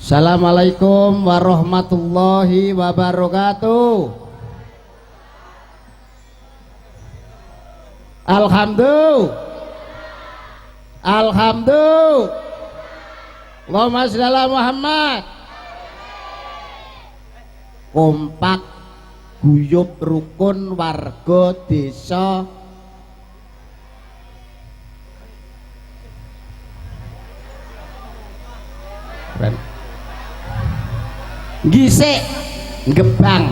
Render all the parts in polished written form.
Assalamualaikum warahmatullahi wabarakatuh. Alhamdulillah. Allahumma shalli ala Muhammad. Kompak guyub rukun warga desa gisik Gebang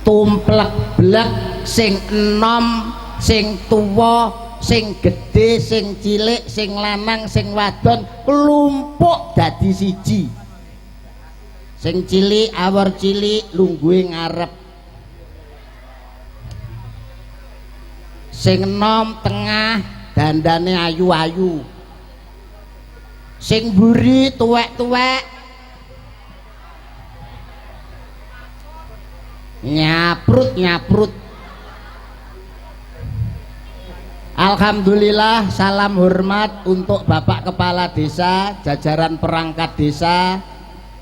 tumplek blek sing enom sing tuwa sing gedhe sing cilik sing lanang sing wadon klumpuk dadi siji. Sing cilik awor cilik lungguhe ngarep, sing enom tengah dandane ayu-ayu, sing mburi tuwek-tuwek nyaprut. Alhamdulillah, salam hormat untuk Bapak Kepala Desa, jajaran perangkat desa,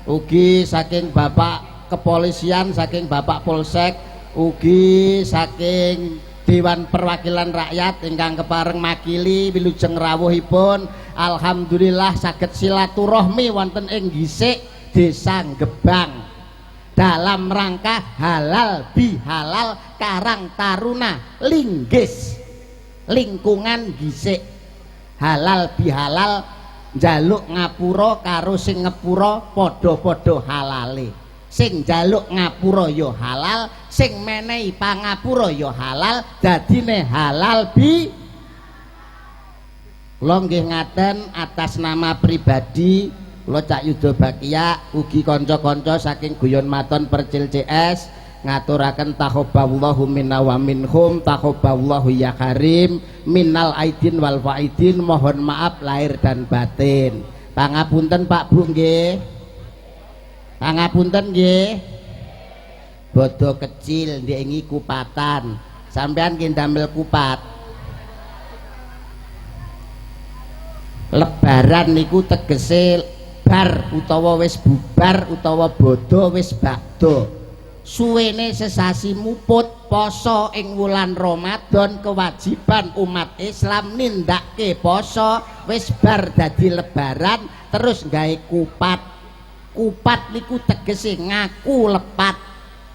ugi saking Bapak Kepolisian, saking Bapak Polsek, ugi saking Dewan Perwakilan Rakyat ingkang kepareng makili wilujeng rawuhipun. Alhamdulillah saged silaturahmi wonten ing gisik Desa Gebang dalam rangka halal bihalal Karang Taruna linggis lingkungan gisik. Halal bihalal njaluk ngapura karo sing ngepura padha-padha halale. Sing njaluk ngapura ya halal, sing menehi pangapura ya halal, dadine halal bi. Kula nggih ngaten atas nama pribadi kula Cak Yuda Bakia ugi kanca-kanca saking Guyon Maton Percil CS ngaturaken taqabbalallahu minna wa minhum, taqabbalallahu ya karim, minal aidin wal faidin, mohon maaf lahir dan batin. Pangapunten Pak Bu nggih. Pangapunten nggih. Bodo kecil ndiengi kupatan. Sampean nggih ndamel kupat. Lebaran niku tegese bar utawa wis bubar utawa bodo wis bakdo. Suwene sesasi muput poso ing wulan Ramadan, kewajiban umat Islam nindake poso. Wis bar dadi lebaran terus gawe kupat niku tegese ngaku lepat.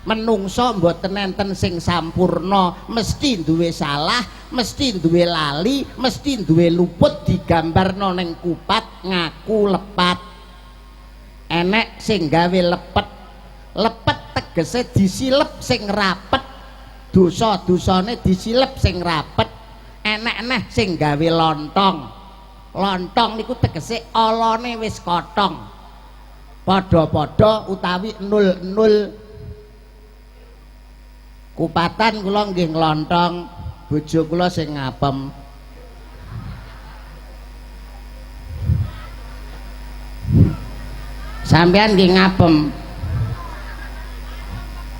Menungso mboten enten sing sampurna, mesti duwe salah, mesti duwe lali, mesti duwe luput, digambarno ning kupat ngaku lepat. Enek sing gawe lepet tegese disilep sing rapet, dosa-dosane disilep sing rapet. Enek sing gawe lontong niku tegese olone wis kotong, padha-padha utawi nul kupatan. Kula nggih nglontong, bojo kula sing ngapem. Sampean nggih ngapem,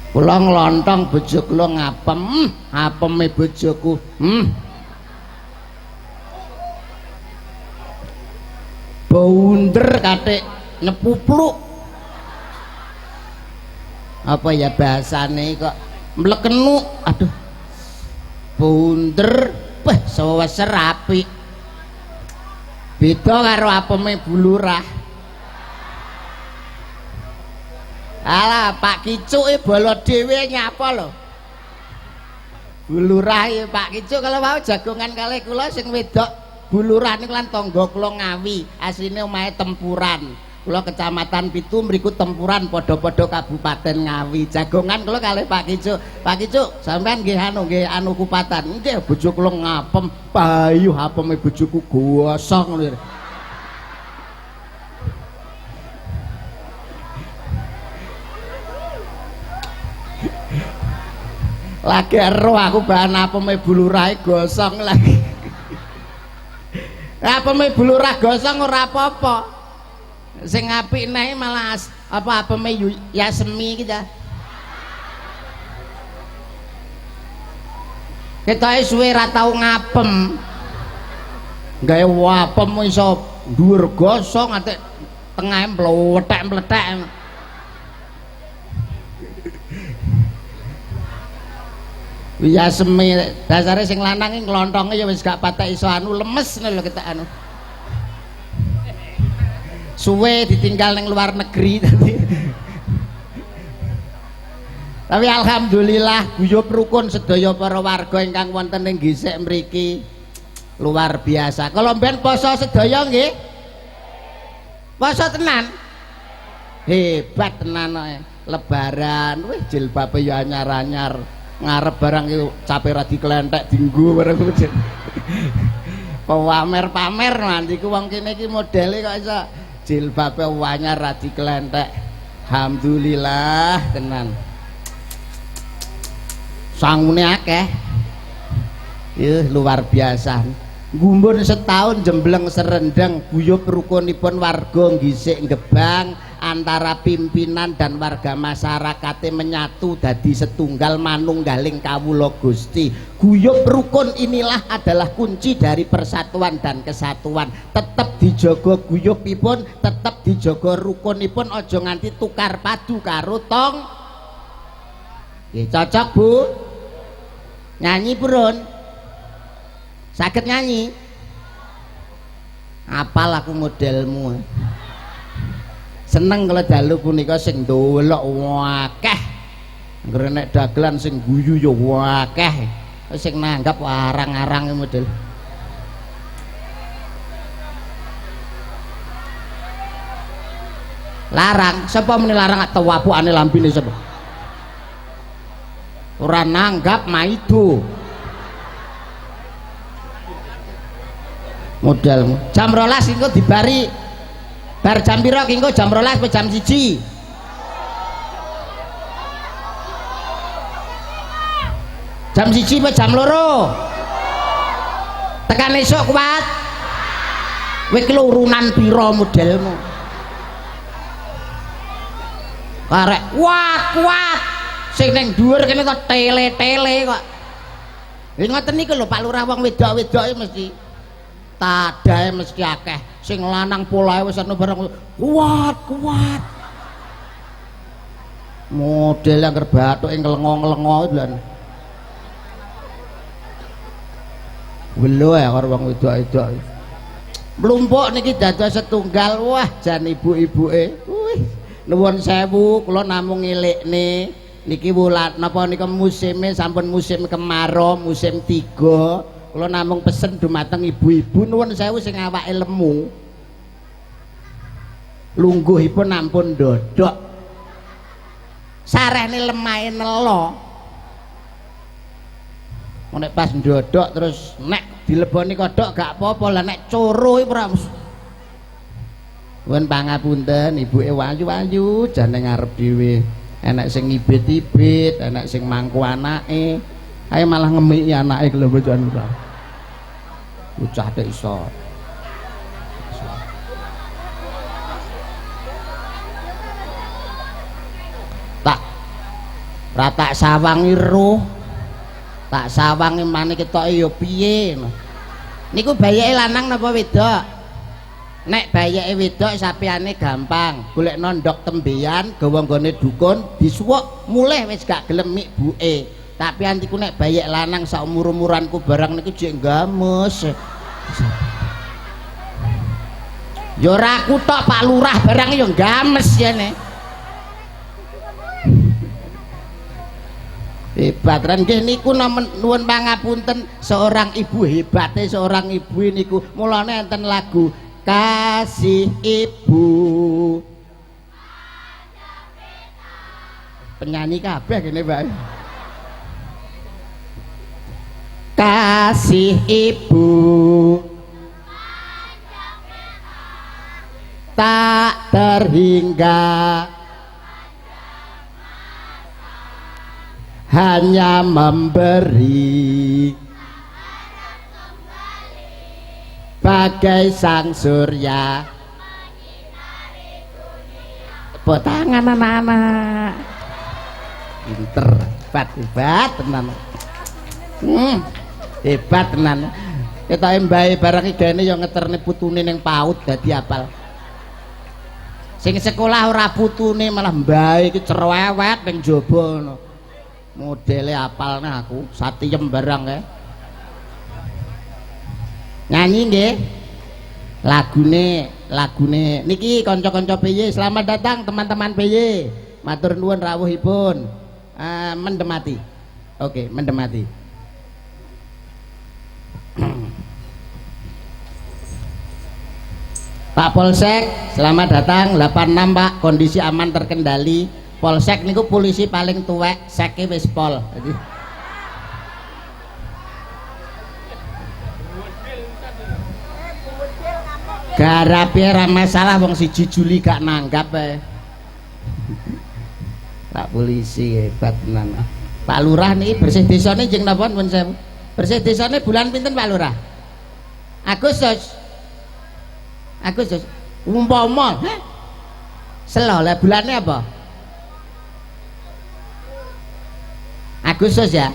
kula nglontong, bojo kula ngapem. Apeme bojoku baunder katik nyepupluk. Apa ya bahasane kok mlekenu, aduh baunder seweser apik. Beda karo apeme bulurah. Alah Pak Kicuk bolo dhewe nyapa lho. Bulurah Pak Kicuk kalau mau jagongan kalih kula sing wedok bulurah niku lan tangga kula Ngawi, asline omahe Tempuran. Kula Kecamatan Pitu mriku Tempuran padha-padha Kabupaten Ngawi. Jagongan kula kalih Pak Kicuk. Pak Kicuk sampean nggih anu kupatan. Nggih bojo kula ngapem, payu apeme bojoku gosong lho. Lagi ero aku bahan apeme bulurah gosong lagi. Apeme bulurah gosong ora apa-apa. Sing apik neh malah apeme Yasemi kita. Ketoke suwe ra tau ngapem. Gawe wapem iso dhuwur gosong atik tengah mletek-mletek. Iya semi dasare sing lanang iki nglonthonge ya wis gak patek iso anu lemes lho ketek anu. Suwe ditinggal ning luar negeri tadi. Tapi alhamdulillah guyub rukun sedaya para warga ingkang wonten ing Gresik mriki luar biasa. Kalau mben poso sedaya nggih. Poso tenan. Hebat tenan kok. Lebaran wih jilbabe ya anyar-anyar. Ngarep barang itu capek ra diklenthek dienggo barang kuwi. Pamer-pamer nanti ku wong kene iki modele kok iso jilbabe anyar ra diklenthek. Alhamdulillah tenan. Sangune akeh. Luar biasa. Gumbun setahun jembleng serendeng guyub rukunipun warga Gresik Gebang antara pimpinan dan warga masyarakatnya menyatu dadi setunggal manunggaling kawula Gusti. Guyub rukun inilah adalah kunci dari persatuan dan kesatuan. Tetap dijaga guyubipun, tetap dijaga rukunipun, aja nganti tukar padu karo tong. Nggih cocok Bu? Nyanyi purun? Saged nyanyi? Apal aku modelmu. Seneng kalau dalu punika sing ndelok akeh. Anggere nek dagelan sing guyu ya akeh. Sing nanggap arang-arang model. Larang, sapa meni larang tewapukane lambine sapa? Ora nanggap maido. Modalmu jam 12 engko dibari bar jam pira engko jam 12 apa jam 1 jam 1 apa jam 2 tekan esuk kuat kowe kelurunan pira modelmu arek kuat sing ning dhuwur kene kok tele-tele kok lha ngoten niku lho Pak Lurah wong wedok-wedoke mesti tadahe mesti akeh sing lanang polahe wis ana barang kuat model yang kerbathuk ing ngelengo-ngelengo lan welo ya karo wong wedok-wedok mlumpuk niki dados setunggal wah jan ibu-ibuke nuwun sewu kula namung ngelikne niki wulan napa nika musime sampun musim kemarau musim 3 kula namung pesen dumateng ibu-ibu nuwun sewu sing awake lemu lungguhipun ampun ndodok sarehne lemahe nelo nek pas ndodok terus nek dileboni kodhok gak apa-apa lah nek coro iki ora nuwun pangapunten ibuke wayu-wayu jane ngarep dhewe enek sing ibit-ibit enek sing mangku anake ayo malah ngemiki anake lho bojoan ora. Bocah dek iso. Tak ratak sawangi roh. Tak sawangi maneh ketoke ya piye. Niku bayake lanang napa wedok? Nek bayake wedok sapiane gampang, golek nondok tembeyan gawa nggone dukun, disuwuk mulih wis gak gelem mik buke. Tapi antiku nek bayek lanang sak umur-umuranku barang niku jek games. Ya ora aku tok Pak Lurah barang ya games yene. Hebat ran nggih niku nuwun pangapunten seorang ibu hebate seorang ibu niku. Mulane enten lagu Kasih Ibu. Penyanyi kabeh kene, Mbak. Kasih Ibu tak terhingga hanya memberi bagai sang surya. Tepuk tangan anak-anak. Pinter, hebat tenan. Hebat tenan. Ketoke mbahe barang igene ya ngeterne putune ning PAUD dadi apal. Sing sekolah ora putune malah mbae iki cerewet ning jaba ngono. Modele apalne aku, satiem barang kae. Nyanyi nggih. Lagune niki kanca-kanca PY, selamat datang teman-teman PY. Matur nuwun rawuhipun. Mendemati. Oke, mendemati. Pak Polsek, selamat datang. 86 Pak, kondisi aman terkendali. Polsek niku polisi paling tuwek, seke wis pol. Jadi garape ora masalah wong siji Juli gak nanggap Pak polisi hebat tenan. Pak Lurah niki bersih desane jeng napa nuwun sewu. Bersih desane bulan pinten Pak Lurah? Agustus. Umpama selo lah bulannya apa? Agustus ya,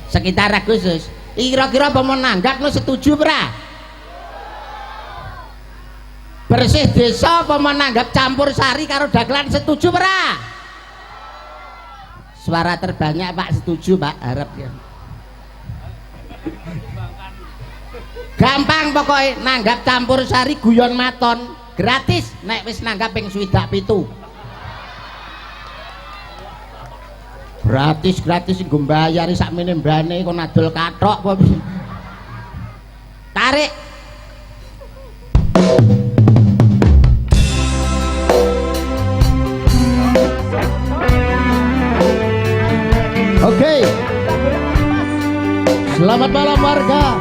sekitar Agustus. Kira-kira apa mau nanggap no setuju pra? Bersih desa apa mau nanggap campur sari karo dagelan setuju pra? Suara terbanyak Pak setuju Pak, harap ya. Gampang pokoknya nanggap campur sari guyon maton gratis nek wis nanggap ping 27 gratis nggo mbayari sakmene mbane kok nadol kathok apa tarik. Oke. Selamat malam warga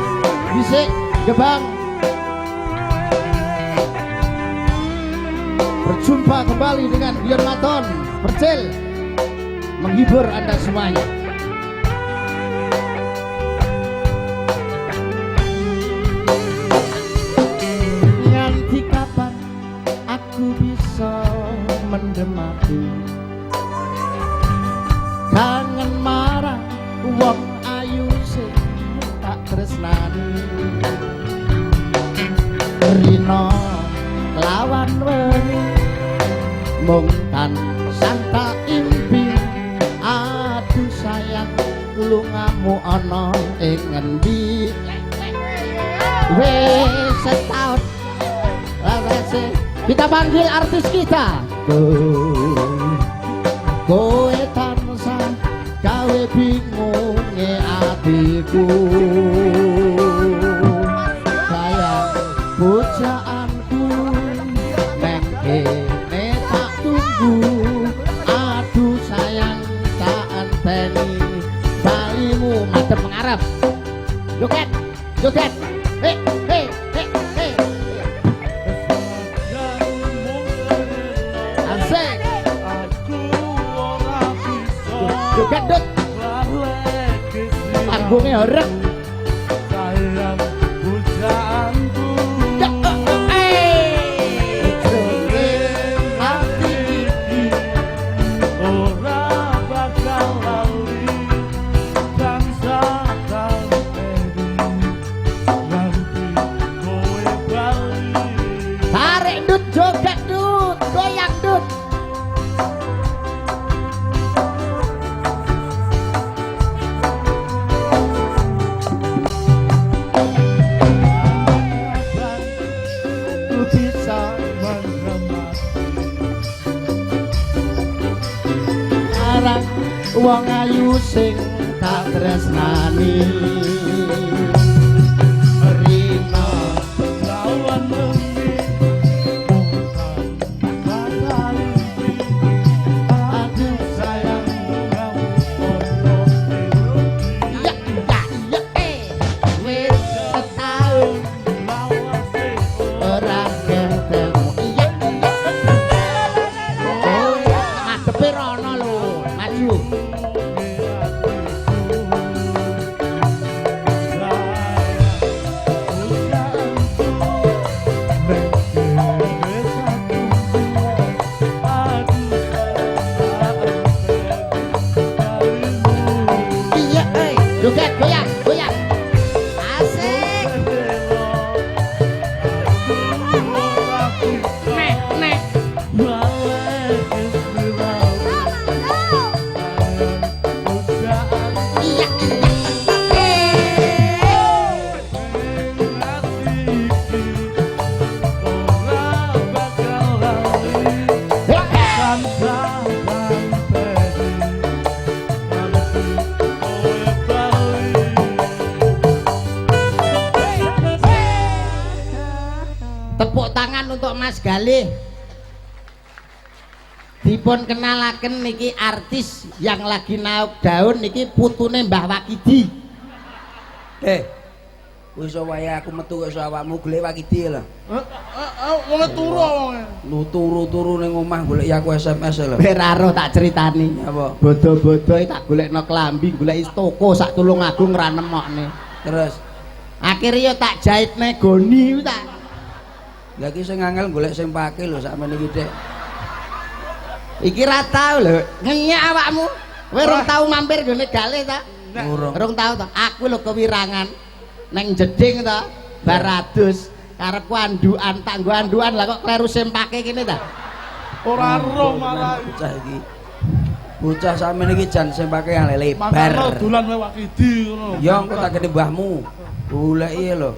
Bisik Gebang. Berjumpa kembali dengan Dion Maton Percil menghibur Anda semuanya. Nganti kapan aku bisa mendemati kangen marah wong ayu sing tak tresnani. Rino lawan wengi mung tansah tak impi. Aduh sayang lungamu ana ing ngendi? Wis setahun lawase kita panggil artis kita. Kowe tansah gawe bingunge atiku. Pujaanku neng kene tak tunggu. Aduh sayang tak enteni balimu madhep ngarep. Joget joget he he he he asik joget dut panggungnya horeg. Wong ayu sing tak tresnani. Rina lawan wengi aduh sayang kamu ono ya wis setahun lawase ora ketemu. Iya ngadepe rono lho maju. untuk Mas Galih. Dipun kenalaken niki artis yang lagi naik daun niki putune Mbah Wakidi. Wis wae aku metu kok awakmu golek Wakidi lho. Wong turu wonge. Lu turu-turu ning omah golek aku SMS lho. Ora roh tak critani. Apa? Bodo-bodo tak golekno klambi, golek toko sak tulung agung ra nemokne. Terus Akhirnya tak jahitne goni tak. lah iki sing angel golek sing pake lho sakmene iki, Dik. Iki ra tau lho, ngenyek awakmu. Kowe rong tau mampir gone Galih ta? Rong tau ta? Aku lho kewirangan neng jeding ta, Baradus karepku andukan, tak nggo andukan lah kok kleru sempake kene ta. Ora roh malah Bocah iki. Bocah sakmene iki jan sempake lebar. Makane dolan wae Wakidi ngono. Ya engko tak gede mbahmu. Goleki lho.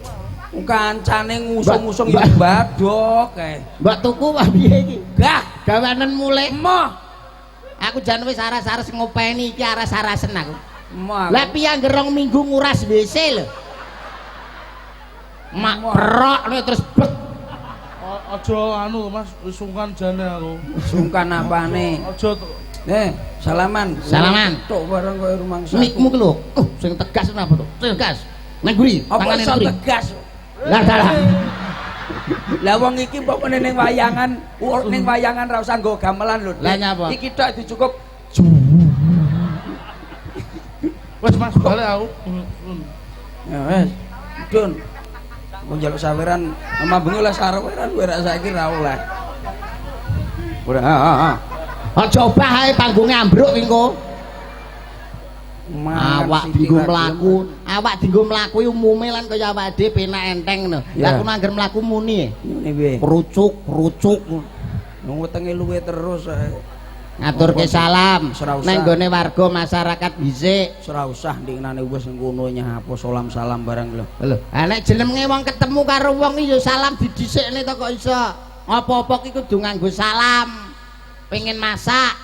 Kancane ngusung-ngusung ya badok kae. Mbak tuku wae piye iki? Gah, Gawanen mulih. emoh. Aku jan wis aras-aras ngopeni iki aras-arasen aku. Emoh. Lah piye gerong minggu nguras WC lho. Mak perok nek terus blek. Aja anu Mas, wis sungkan jane aku. Sungkan apane? Aja Salaman. Salaman. Tok bareng koyo rumangsa. Mikmu ki lho. Sing tegas napa to? Tegas. Nang guri, Apa tangane iso guri. tegas? Lah salah. Lah wong iki pokoknya ning wayangan ra usah nggo gamelan lho. Dik. Lah nyapa? Iki tok dicukup. Wes Mas, balik aku. Ya wes. Dun. Mau njaluk saweran, mambengi oleh saweran kowe ra saiki ra oleh. Udah, Aja obah ae panggonge ambruk ki engko. Awak dinggo mlaku, awak dinggo mlaku umume lan kaya awake dhewe penak enteng ngono. Lah aku nangger mlaku muni. Ngene piye? Kerucuk. Wong wetenge luwe terus ae. Ngaturke salam Ora usah. nang gone warga masyarakat dhisik. Ora usah ndiknane wis ngono nyapa salam-salam barang lho. Lho, nek jenenge wong ketemu karo wong iki ya salam didhisikne to kok iso. Apa-apa ki kudu nganggo salam. Pengen masak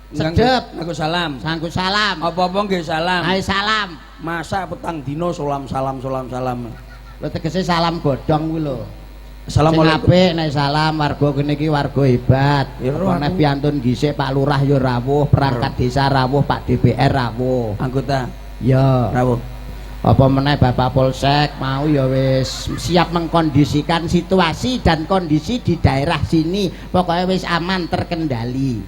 sedep Aku salam. nganggo salam. Apa-apa nggih salam. Ae salam. Masak petang dino salam-salam. Lho tegese salam godhong kuwi lho. Assalamualaikum. Sing apik nek salam warga kene iki warga hebat. Ya, Apa nek piantun gisik Pak Lurah ya rawuh, perangkat desa rawuh, Pak DPR rawuh. Anggota Ya. rawuh. Apa meneh Bapak Polsek mau ya wis siap mengkondisikan situasi dan kondisi di daerah sini. Pokoknya wis aman terkendali.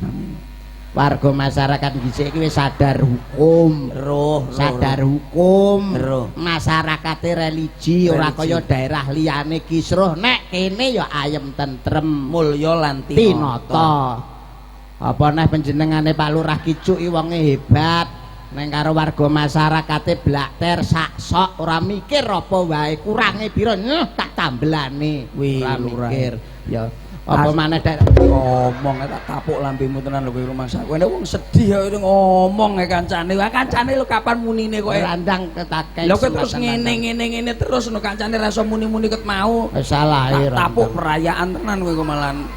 Warga masyarakat dhisik iki wis sadar hukum. Sadar hukum. Masyarakate religi ora kaya daerah liyane kisruh. Nek kene ya ayem tentrem, Mulya lan tinata. Apa neh panjenengane Pak Lurah Kicuk iki wonge hebat. Neng karo warga masyarakate blakter sak sok ora mikir apa wae kurange pira tak tambelane ora mikir ya apa maneh ngomong tak tapuk lambemu tenan lho kowe rumangsa kowe wong sedih kok ngomong kancane kancane lho kapan munine kok randang ketake lho kok terus ngene terus no kancane ra iso muni-muni ket mau salah tapuk perayaan tenan kowe malan.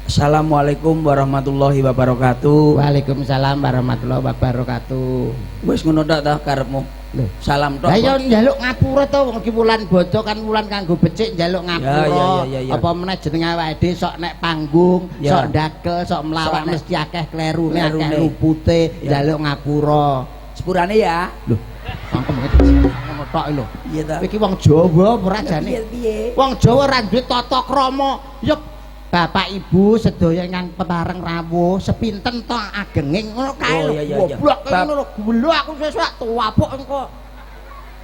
Assalamualaikum warahmatullahi wabarakatuh. Waalaikumsalam warahmatullahi wabarakatuh. Wis ngono tok ta karepmu? Lho, salam tok. Lah ya njaluk ngapura to wong iki wulan bodo kan wulan kanggo becik njaluk ngapura. Ya. Apa meneh jeneng awake dhewe sok nek panggung, sok ndagel, sok mlawak mesti akeh klerune, akeh lupute, njaluk ngapura. Sepurane ya. Lho, mangkem ngono tok lho. Iya ta. Iki wong Jawa ora jane. Piye? Wong Jawa ora duwe tata krama. Ya Bapak Ibu sedaya ingkang pepareng rawuh sepinten to agenging ngono kae lho. Goblok ngono lho gulo aku sesuk tuwapuk engko.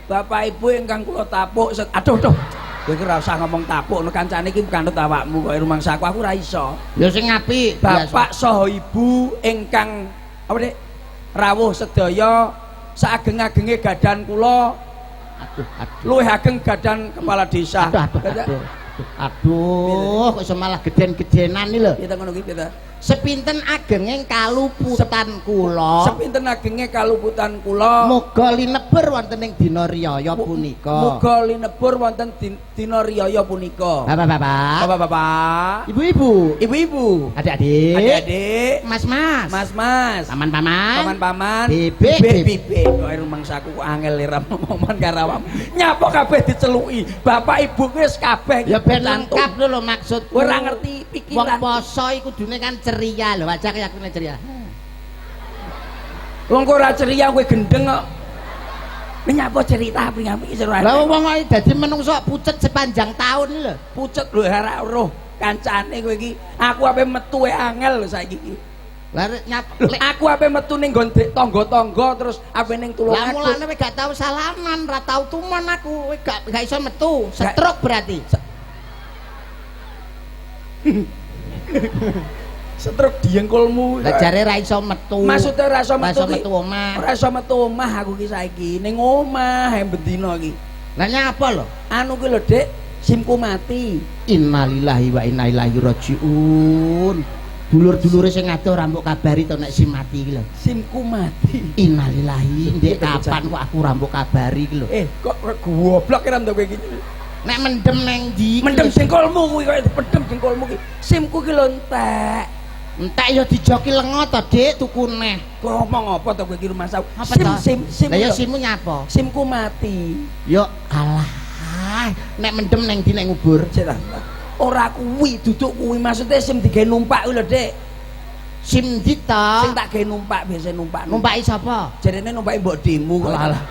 Bapak Ibu ingkang kula tapuk aduh. Kowe ora usah ngomong tapuk no kancane iki kanut awakmu kok rumangsaku aku ora iso. Ya sing apik. Bapak saha Ibu ingkang apa Dik? Rawuh sedaya saageng-agenge gadan kula. Aduh. Luwih ageng gadan kepala desa. Aduh, kok iso malah geden-gedenan iki lho. Kita ngono iki kita. Sepinten agenging kaluputan kula. Sepinten agenge kaluputan kula. Muga lineber wonten ing dina riyaya punika. Muga linebur wonten dina riyaya punika. Bapak-bapak, Bapak-bapak, ibu-ibu, ibu-ibu, adik-adik, adik-adik, mas-mas, mas-mas, paman-paman, paman-paman, bebek, bebek. Kok rumangsaku angel liram momen karo awakmu. Nyapa kabeh diceluki. Bapak ibu wis kabeh. ya ben lengkap lho maksudku. Ora ngerti Wong pikiran. poso iku kudune kan ceria lho, wajah kayakune ceria. Wong kok ora ceria kowe gendeng kok. Menyapa cerita pringapi seru. Lah wong kok dadi menungso pucet sepanjang tahun lho. Pucet lho ora roh kancane kowe iki. Aku ape metu angel lho saiki iki. Lah Aku ape metu ning nggon tangga-tangga terus ape ning tulung lah aku. mulane kowe gak tau salaman, ra tau tuman aku. Kowe gak iso metu, stroke berarti. Setruk diengkulmu. Lah jare ra iso metu. Maksudnya ora iso metu. Ra iso metu omah. Ora iso metu omah aku ki saiki ning omah bendina iki. Lah nyapa lho? Anu ki lho, Dik, simku mati. Innalillahi wa inna ilaihi rajiun. Dulur-dulure sing ado ora mbok kabari to nek si mati iki lho. Simku mati. Innalillahi, ndek kapan kok aku ora mbok kabari iki lho. Kok goblok kira ndok kowe iki. Nek mendem neng ndi? Mendem jengkolmu kuwi kok dipedhem jengkolmu ki. Simku ki lho entek. Entek ya dijoki lengo to, Dik, tuku neh. Ngomong apa to kowe iki rumah sawu? Apa to? Sim. Lah ya lho. simmu nyapa? Simku mati. Yo alah. Nek mendem neng ndi nek ngubur? Cek ta. Ora kuwi, duduk kuwi maksudnya sim digawe numpak kuwi lho, Dik. Sim ndi to? Sing tak gawe numpak biasa numpak. Numpaki sapa? Jarene numpaki mbok demo kok. Alah.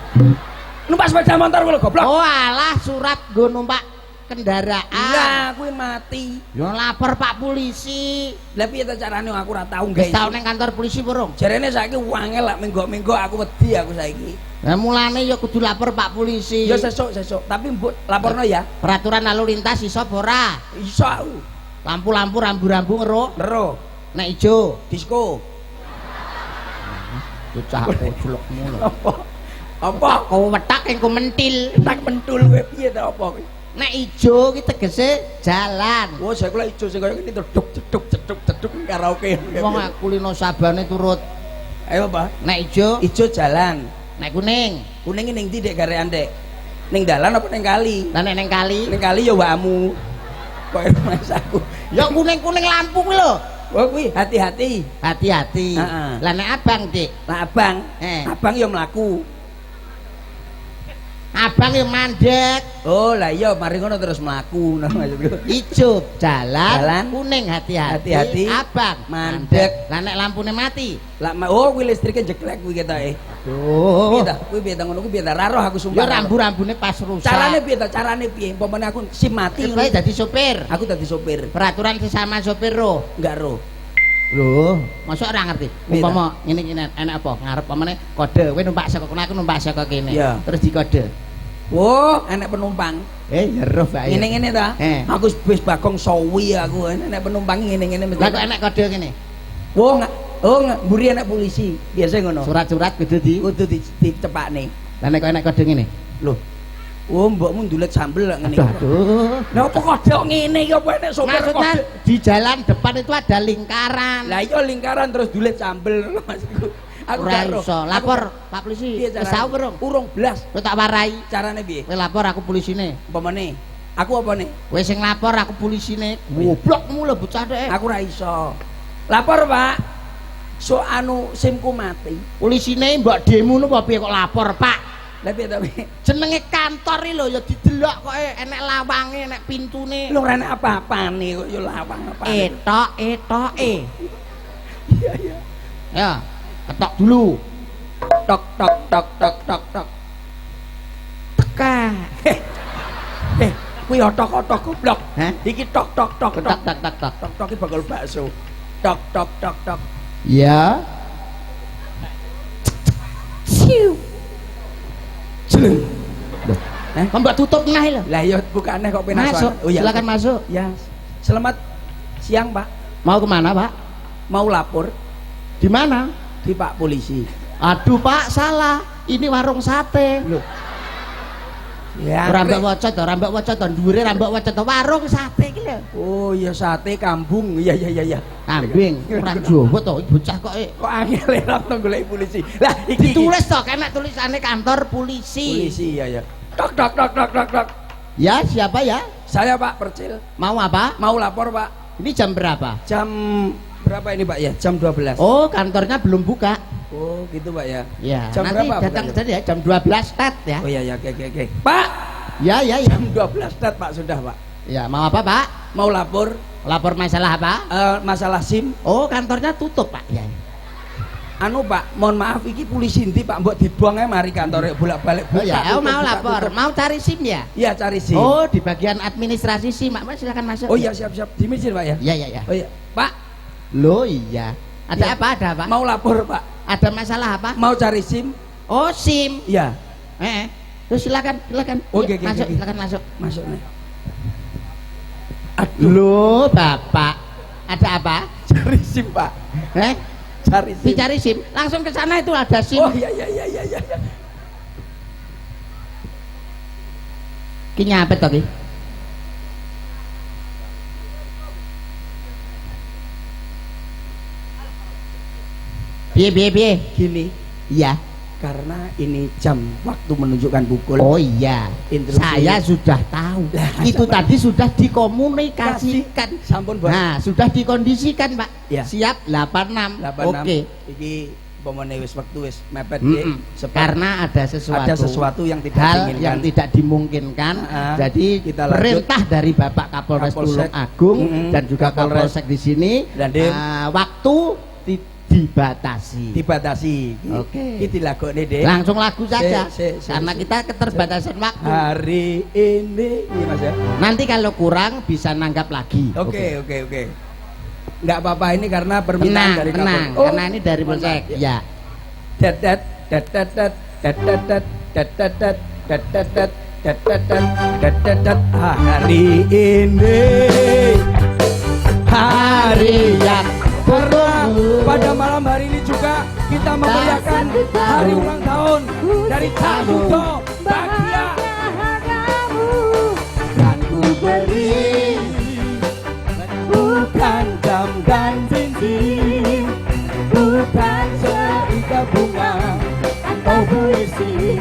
Numpak sepeda motor kuwi lho goblok. Oh alah, surat nggo numpak kendaraan. Lah kuwi mati. Yo lapor Pak Polisi. Lah piye ta carane aku ora tau Wis gawe. tau ning kantor polisi burung? Jarene saiki wangel lak menggok-menggok aku wedi aku saiki. Lah mulane ya kudu lapor Pak Polisi. Ya sesuk. Tapi mbok laporno ya. Peraturan lalu lintas iso apa ora? Iso aku. Lampu-lampu rambu-rambu ngeruk. Nero. Nek ijo Disko. bocah goblokmu lho. Apa? Kau wetak engko mentil. Tak mentul kowe piye ta apa kowe? Nek ijo ki tegese jalan. Oh, saya kula ijo sing kaya ngene ceduk ceduk karaoke. Wong aku lino sabane turut. Ayo, Pak. Nek ijo, Ijo jalan. nek kuning. Kuning ning ndi Dek garean Dek? Ning dalan apa ning kali? Lah nek ning kali, Ning kali ya wamu. Kok mas aku. ya kuning-kuning lampu kuwi lho. Oh kuwi hati-hati. Hati-hati. Heeh. Lah nek abang, Dik. Lah abang, abang ya mlaku. Abang yo mandek. Oh, lah iya mari ngono terus mlaku ngono maksudku. Ijo jalan, Jalan. kuning hati-hati. Hati-hati. Abang Mandek. Lah nek lampune mati. Lah oh kuwi listrike jeglek kuwi ketoke. Duh. Piye ta? Kuwi piye ta ngono kuwi piye ta? Ra roh aku Yo sumpah. rambu-rambune pas rusak. Carane piye ta? Carane piye? Umpamane aku sim mati Kowe dadi sopir. Aku dadi sopir. Peraturan sesama sopir roh. Enggak roh. Lho, masa ora ngerti. Piye ta? Umpama ngene enak apa? Ngarep pamane kode, kowe numpak saka kono aku numpak saka kene. Iya. Terus dikode. Oh, enek penumpang. Ya roh bae. Ngene-ngene ta? Aku wis bagong sawi aku. Enek penumpang ngene-ngene. Lah kok enek kode ngene. Oh, mburi enek polisi. Biasa ngono. Surat-surat kudu dicepakne. Lah nek kok enek kode ngene. Lho. Oh, mbokmu ndulet sambel lak ngene. Aduh. Lah apa kode kok ngene iki apa enek sopir Maksudnya kode? di jalan depan itu ada lingkaran. Lah iya lingkaran terus dulet sambel maksudku. Aku Ora gak roh. iso. Lapor Pak Polisi. Piye Wis carane? tau burung? Urung blas. Kowe tak warai. Carane piye? Kowe lapor aku polisine. Umpamane aku apa nih? Kowe sing lapor aku polisine. Goblokmu lho bocah dek. Aku ora iso. Lapor, Pak. So anu simku mati. Polisine mbok demo napa piye kok lapor, Pak? Lah piye ta piye? Jenenge kantor iki lho ya didelok kok enek lawange, enek pintune. Lho ora enek apa-apane kok ya lawang apa. Etoke. Iya iya. Ya, ketok dulu. Tok tok tok tok tok tok. Teka. Kuwi otok-otok goblok. Hah? Iki tok tok tok tok. Tak tak. Tok tok iki bakal bakso. Tok tok tok tok. Ya. Ciu. Jeleng. Mbak tutup nah lho. Lah ya bukane kok penasaran. Masuk. Silakan masuk. Ya. Selamat siang, Pak. Mau kemana, Pak? Mau lapor Di mana? di Pak Polisi. Aduh, Pak, salah. Ini warung sate. Loh. Ya. Rambak wocot to, dhuwure rambak wocot to, warung sate iki lho. Oh, ya sate kambung. Iya iya iya iya. Kambing, ora Jawa to bocah kok. Kok angel ora tau golek polisi. Lah iki Ditulis to kena tulisannya kantor polisi. polisi ya ya. Tok tok tok tok tok tok. Ya, siapa ya? Saya Pak Percil. Mau apa? Mau lapor Pak. Ini jam berapa? Jam berapa ini Pak ya? Jam 12. Oh, kantornya belum buka. Oh, gitu Pak ya. Ya, Jam nanti berapa datang bukanya? saja ya jam 12 start ya. Oh iya ya, oke. Pak, Ya, ya, ya. jam 12 start Pak sudah Pak. Ya, mau apa, Pak? Mau lapor Lapor masalah apa? masalah SIM. Oh, kantornya tutup, Pak. Ya. Anu Pak, mohon maaf iki polisi ndi Pak, mbok dibuang ae mari kantore bolak-balik. Oh ya, Buka, mau buka, lapor, tutup. mau cari SIM ya? Iya, cari SIM. Oh, di bagian administrasi SIM, Mas silakan masuk. Oh iya, siap-siap. Dimesin Pak ya. Iya, iya, iya. Oh iya. Pak, Loh, iya. Ada Iya. apa? Ada apa? mau lapor Pak. Ada masalah apa? Mau cari SIM. Oh, SIM. Iya. Terus silakan. Oke, Iya, masuk, oke. silakan masuk. Masuk nih. Loh, Bapak. Ada apa? Cari SIM Pak. Cari SIM. Dicari SIM. Langsung ke sana itu ada SIM. Oh iya. Ki nyapet to ki? Piye? Gini, Iya. karena ini jam waktu menunjukkan pukul. Oh iya. Interupsi. Saya sudah tahu. Lah, Itu sama. tadi sudah dikomunikasikan. Sampun Bos. Nah, sudah dikondisikan, Pak. Ya. Siap 86. 86. Oke. Iki pomone wis wektu wis mepet Mm-mm. sebab Karena ada sesuatu yang tidak hal diinginkan. yang tidak dimungkinkan. Jadi kita lanjut. perintah dari Bapak Kapolres Kapolsek. Tulung Agung dan juga Kapolres. Kapolsek di sini Dan Dim. waktu dibatasi. dibatasi. Oke. Iki dilakoni, Dik. Langsung lagu saja Si. karena kita keterbatasan waktu. Hari ini iya Mas ya. Nanti kalau kurang bisa nanggap lagi. Oke. Enggak apa-apa ini karena permintaan Tenang, dari tenang. Kapolres. Karena ini dari Polsek. Ya. Dat dat dat dat dat dat dat dat dat dat dat dat dat dat dat dat dat dat. Hari ini Hari yang karena pada malam hari ini juga kita memeriahkan hari ulang tahun dari Cak Yudo Bahagia dan ku beri bukan jam dan cincin, bukan seika bunga atau puisi.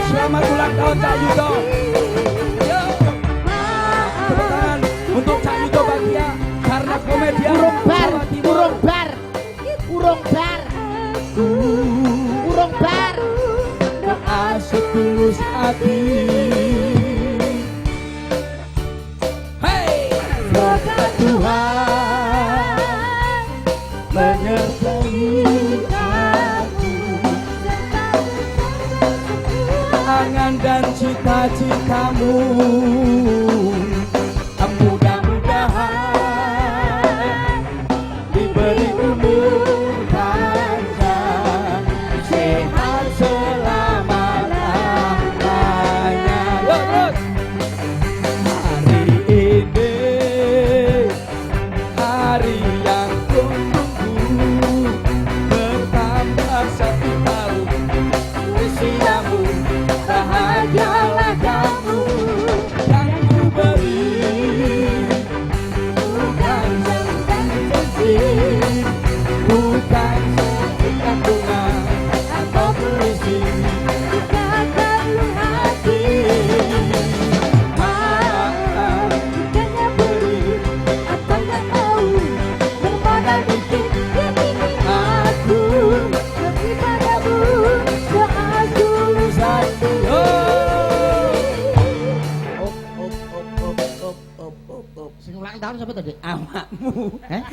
Selamat ulang tahun Cak Yudo. Yo, tepuk tangan untuk Cak Yudo Bahagia karena komedian urung bar, Jawa Timur. urung bar, urung bar, urung bar. Doa setulus hati. Hei, semoga Tuhan menyertai aku, angan dan cita-citamu. Mudah-mudahan diberi umur panjang, sehat selama-lamanya. Hari ini hari yang tunggu, bertambah satu tahun usiamu, bahagialah kamu yang ku beri bukan jam dan cincin, bukan sekitar bunga atau puisi, bukan perlu hati. Maaf bukannya beri atau tak mau bermodal dikit, aku lebih padamu doa tulus hati. Sing ulang tahun siapa tadi? Amakmu. Heh?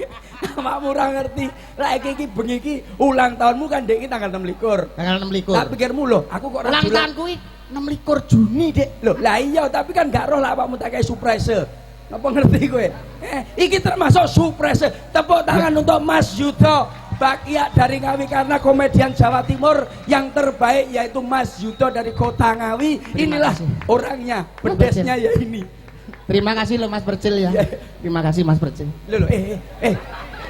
Amakmu ora ngerti. Lah iki bengi iki ulang tahunmu kan Dek iki tanggal 26. Tanggal 26. Tak pikirmu loh, aku kok ora Ulang jualan. tahun kuwi 26 Juni, Dek. Loh, lah iya tapi kan gak roh lah awakmu tak kayak surprise. Apa ngerti kowe? Iki termasuk surprise. Tepuk tangan untuk Mas Yudo Bahagia dari Ngawi karena komedian Jawa Timur yang terbaik yaitu Mas Yudo dari Kota Ngawi. Terima Inilah kasih. orangnya, pedesnya ya ini. Terima kasih loh Mas Percil ya. Iya. Terima kasih Mas Percil. Loh,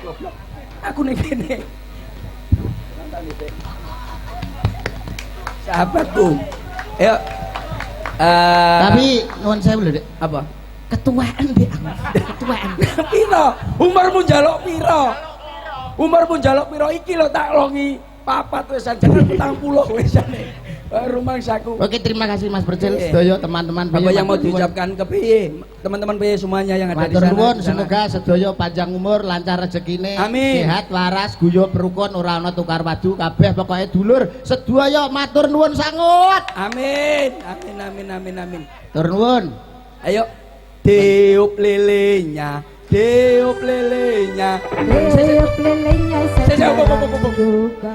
goblok. Aku ning kene. Sahabatku. Ayo. Tapi nuwun sewu lho, Dek. apa? ketuaan Dik. Ketuaan. Piro? Umurmu njaluk piro? Umurmu njaluk piro iki lho tak longi papat wisan jangan 40 wisane. Rumangsaku. Oke, terima kasih Mas Percil, Oke. sedaya teman-teman Apa yang mau matur nuwun. diucapkan ke PY? Teman-teman PY semuanya yang ada di Matur sana. nuwun, di sana. semoga sedaya panjang umur, lancar rezekine, Amin. sehat, waras, guyub, rukun, ora ana tukar wadu, kabeh pokoke dulur sedaya matur nuwun sanget. Amin. Amin amin amin amin. Matur nuwun. Ayo tiup lilinnya, tiup lilinnya. Tiup lilinnya Saya sekarang juga.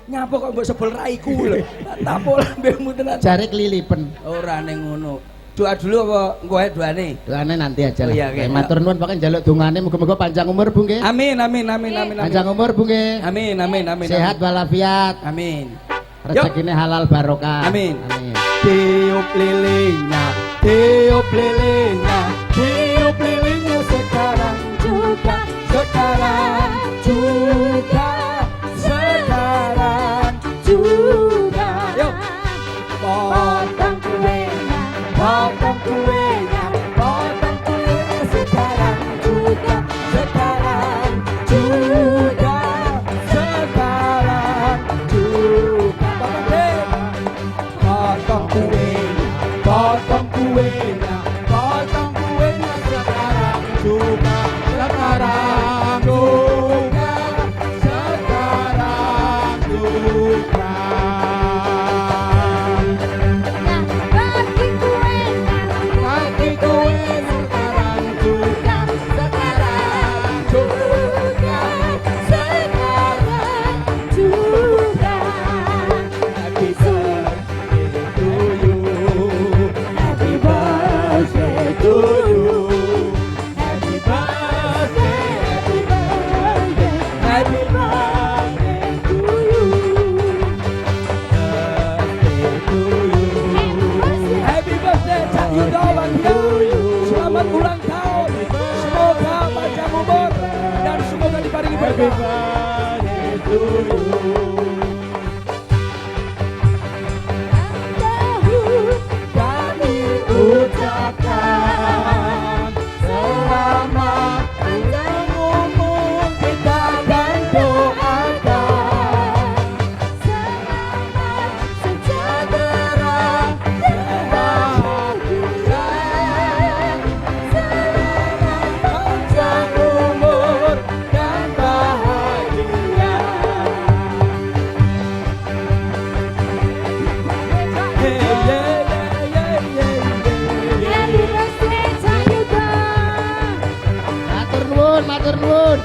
Nyapa kok mbok sebel raiku lho. Tak pola mbekmu tenan. Jare kelilipen. Ora ning ngono. Doa dulu apa engko ae doane? Doane nanti aja lah. Oh, iya, oke. Oke, matur nuwun pokoke njaluk dongane muga-muga panjang umur Bu nggih. Amin amin amin amin amin. Panjang umur Bu nggih. Amin amin amin. Sehat walafiat. Amin. Rezekine halal barokah. Amin. Amin. Tiup lilinnya, tiup lilinnya, tiup lilinnya sekarang juga, sekarang juga, sekarang juga. Yuk, potong kuenya, potong kuenya, potong kuenya sekarang juga, sekarang juga, sekarang juga. Potong kuenya, potong kuenya, potong kuenya sekarang juga, sekarang juga, sekarang juga. Bagi kuenya sekarang juga, sekarang juga, sekarang juga. Happy birthday to you, happy birthday to you, happy birthday, happy birthday, happy birthday to you, birthday to you, happy birthday Cak Yudo Wahyu, selamat ulang tahun, semoga panjang umur dan semoga diparingi berkah. To kami ucapkan selamat panjang umur kita dan doakan selamat sejahtera dan bahagia, selamat panjang umur dan bahagia. Hey, yeah, yeah, yeah, yeah, Happy birthday Cak Yudo. Matur nuwun, matur nuwun.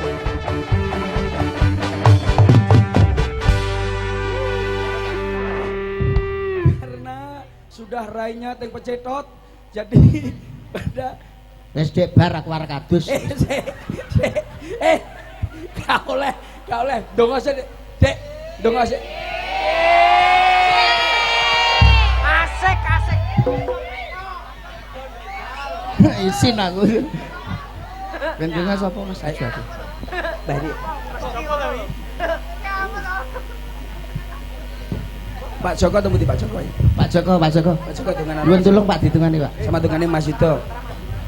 Karena sudah rainya teng pecetot, jadi pada Wis Dek bar aku arek kadus. gak oleh, donga sih, Dek, donga sih. Asik, asik. Isin aku. Bendungan sapa Mas Aja aku. Bari. Pak Joko temu di Pak Joko ya. Pak Joko, Pak Joko. Pak Joko dengan Nuwun tulung Pak ditungani, Pak. sama dengan Mas Yudo.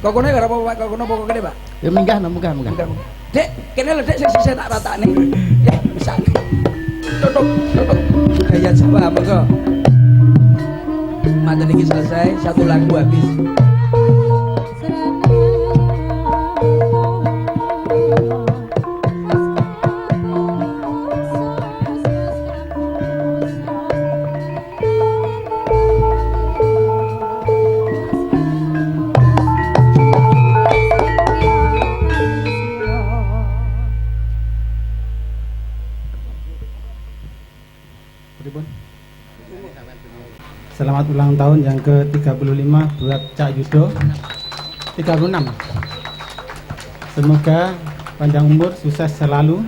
Kokone ora apa-apa, Pak. Kokono pokoknya Pak. Ya munggah, munggah. Enggak. Dek, kene lho Dek sing tak ratakne. Ya, bisa. Tutup. Budaya Jawa monggo. Materi ini selesai, satu lagu habis. Selamat ulang tahun yang ke-35 buat Cak Yudo. 36. Semoga panjang umur, sukses selalu,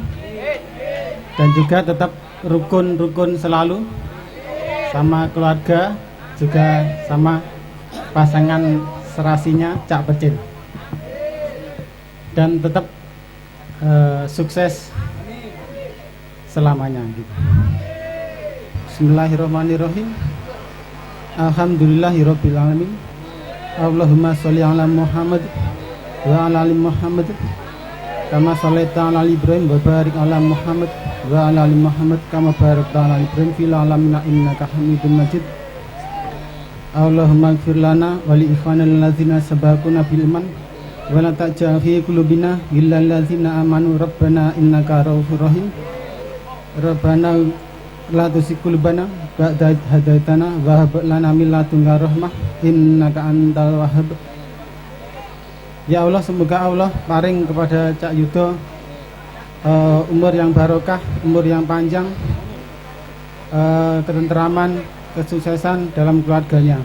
dan juga tetap rukun selalu sama keluarga, juga sama pasangan serasinya Cak Percil, dan tetap sukses selamanya gitu. Bismillahirrahmanirrahim. Alhamdulillahirabbil alamin. Allahumma sholli ala Muhammad wa ala ali Muhammad kama shallaita ala Ibrahim wa barik ala Muhammad wa ala ali Muhammad kama barakta ala Ibrahim fil alamin innaka Hamidum Majid. Allahumma ighfir lana wa li ikhwanina allazina sabaquna bil iman wa la taj'al fi qulubina ghillal ladzina amanu rabbana innaka ra'ufur rahim. Rabbana la tuzigh qulubana ba'da idh hadaitana wa hab lana min ladunka rahmah innaka antal wahhab. Ya Allah, semoga Allah paring kepada Cak Yudo umur yang barokah, umur yang panjang, ketenteraman, kesuksesan dalam keluarganya.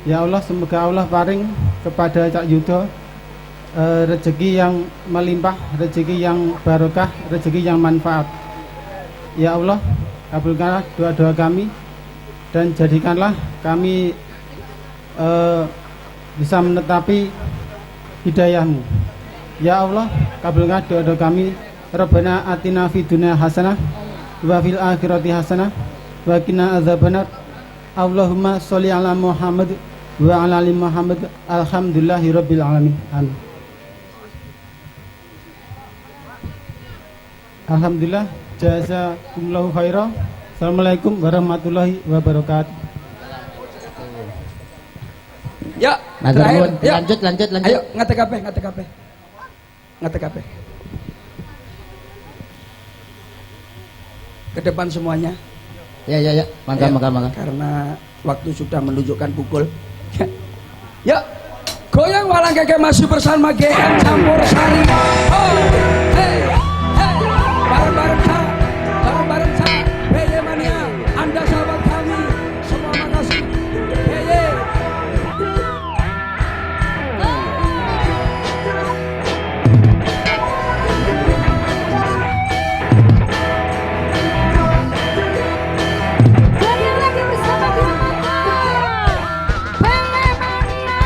Ya Allah, semoga Allah paring kepada Cak Yudo rezeki yang melimpah, rezeki yang barokah, rezeki yang manfaat. Ya Allah, kabulkanlah doa-doa kami dan jadikanlah kami bisa menetapi hidayahmu. Ya Allah, kabulkan doa-doa kami. Rabbana atina fid dunya hasanah wa fil akhirati hasanah wa qina adzabannar. Allahumma sholli ala Muhammad wa ala ali Muhammad. Alhamdulillahi rabbil alamin. Amin. Alhamdulillah, jazakumullahu khairan. Assalamualaikum warahmatullahi wabarakatuh. Ya, Matur terakhir. nuwun. Ya. Lanjut. Ayo ngate kabeh. Ke depan semuanya. Ya. Mangga. Karena waktu sudah menunjukkan pukul. Ya. Goyang walang keke masih bersama GM Campur Sari. Oh, hey. Bareng-bareng sa. BY Mania. Anda sahabat kami. Semua makasih. BY. Lagi bersama kita. Bella Mania.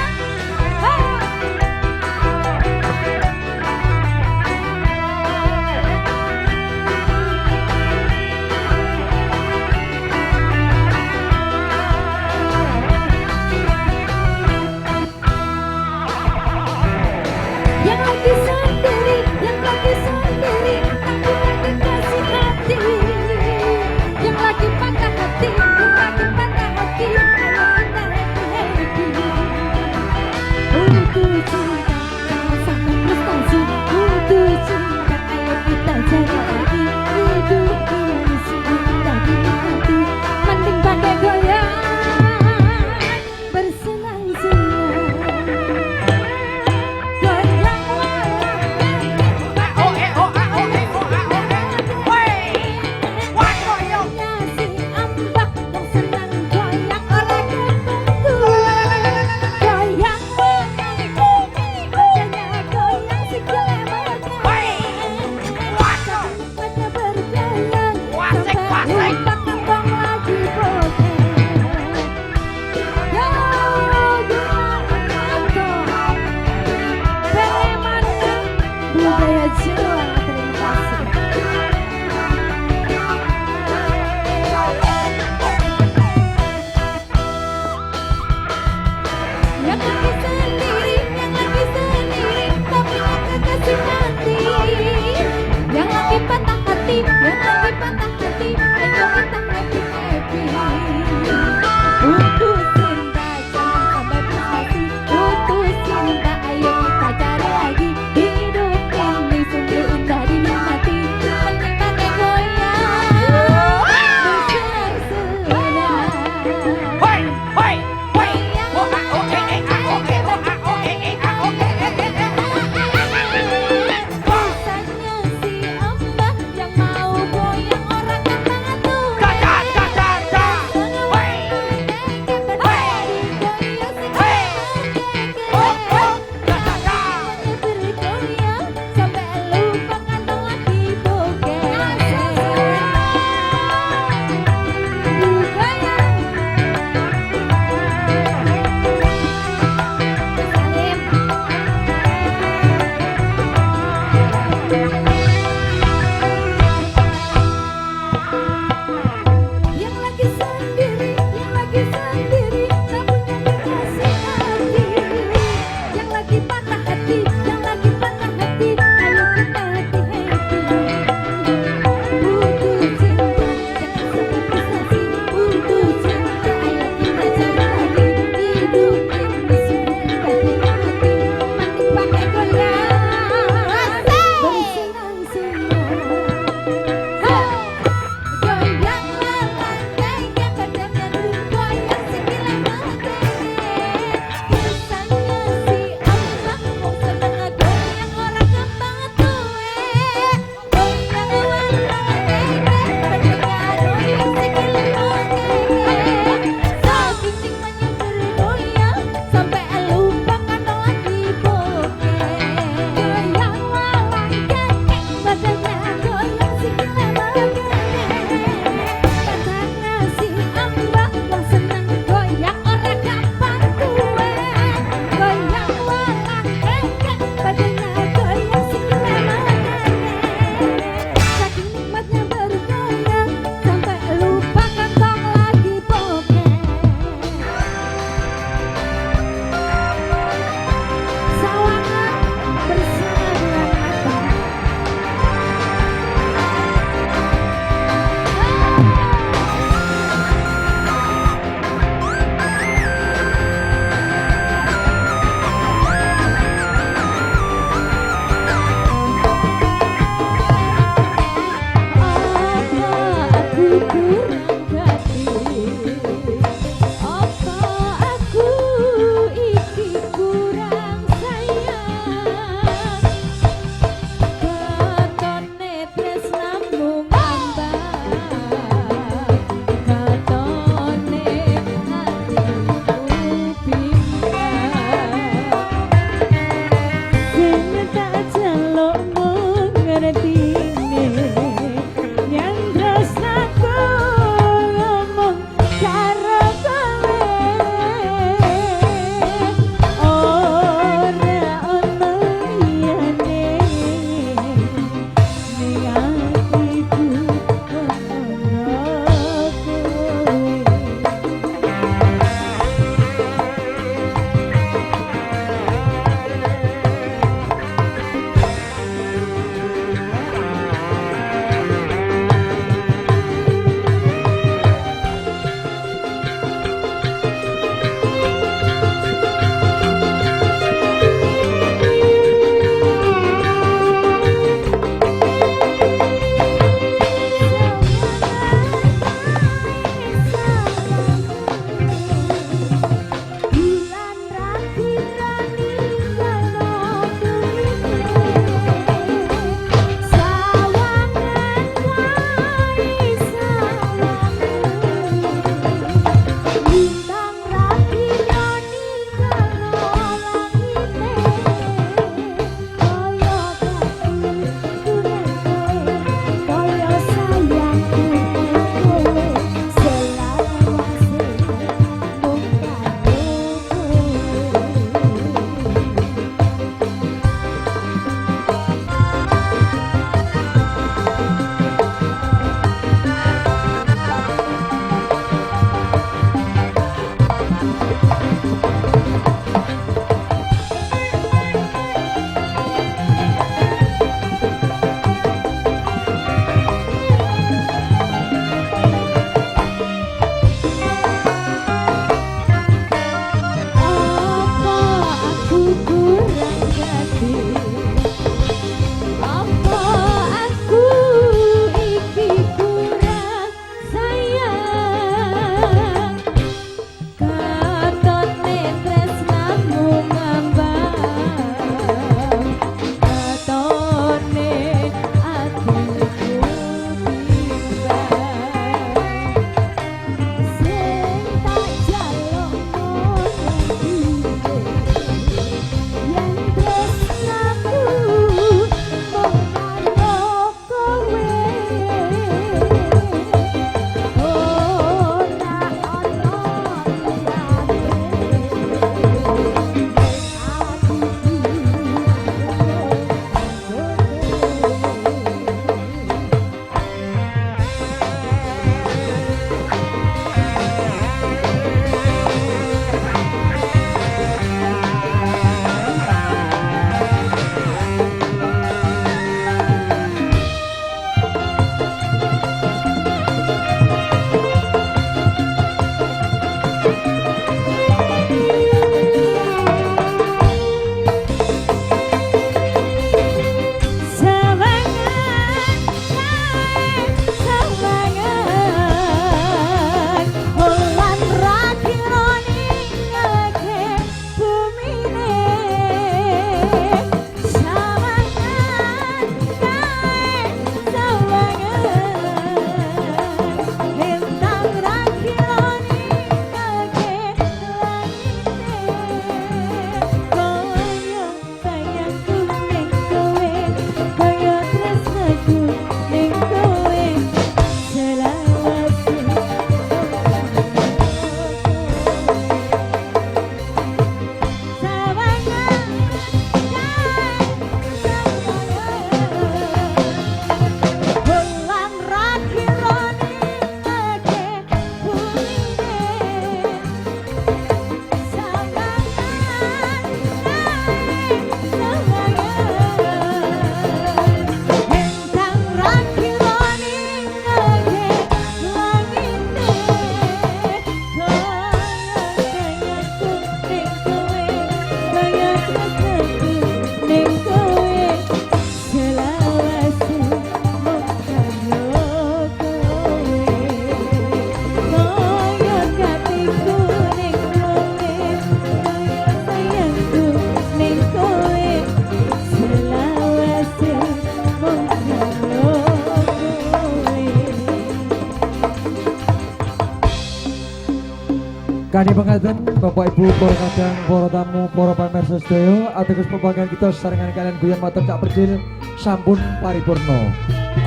Kani pengaten Bapak Ibu para kadang para tamu para pamirsa sedaya ateges pepanggihan kita sesarengan kalian guyon matur Cak Percil sampun paripurna.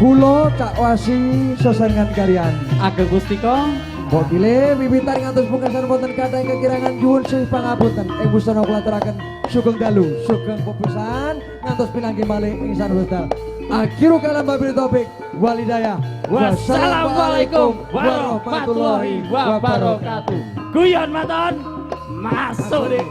Kula Cak Wasi sesarengan kalian Ageng Gustika mbok pilih wiwitan ngantos pungkasan wonten kathah ingkang kirangan nyuwun sih pangapunten ing busana kula aturaken sugeng dalu sugeng pepisan ngantos pinanggih malih ing sanwedal. Akhiru kalam wabil taufiq walhidayah. Wassalamualaikum warahmatullahi wabarakatuh. Guyon maton masuk deh.